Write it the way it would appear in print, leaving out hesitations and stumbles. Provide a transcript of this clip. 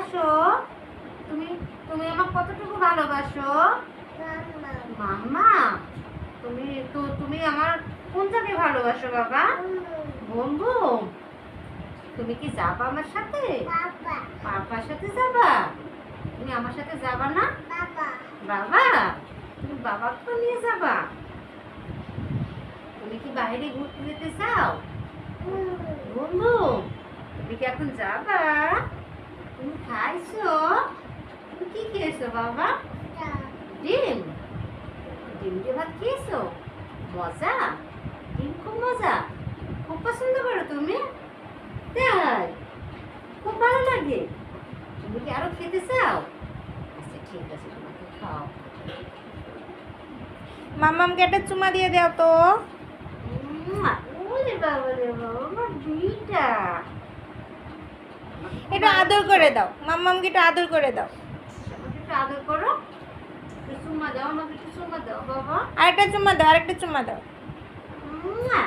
ভালোবাসো? তুমি তুমি আমাকে কতটুকু ভালোবাসো? মাম্মা, তুমি আমার কোনটাকে ভালোবাসো বাবা? বন্ধু, তুমি কি যাবা আমার সাথে? পাপার সাথে যাবা? তুমি আমার সাথে যাবা না? বাবা, তুমি বাবাকে নিয়ে যাবা? তুমি কি বাইরে ঘুরতে যেতে চাও? বন্ধু, তুমি কি এখন যাবা? তুমি খাইছো? তুমি কি খেয়েছো বাবা? ডিম? ডিম দিয়ে ভাত খেয়েছো? মজা? ডিম খুব মজা? খুব পছন্দ করো তুমি? তাই? খুব ভালো লাগে? তুমি কি আরো খেতে চাও? আচ্ছা ঠিক আছে, তোমাকে খাও। মাম্মামকে একটা চুমা দিয়ে দাও তো। ওরে বাবা রে বাবা, আমার দুইটা। একটু আদর করে দাও, মাম্মামকে একটু আদর করে দাও। আমাকে একটু আদর করো, একটু চুম্মা দাও, আমাকে একটু চুম্মা দাও বাবা। আরেকটা চুমা দাও, আরেকটা চুমা দাও। মুয়া।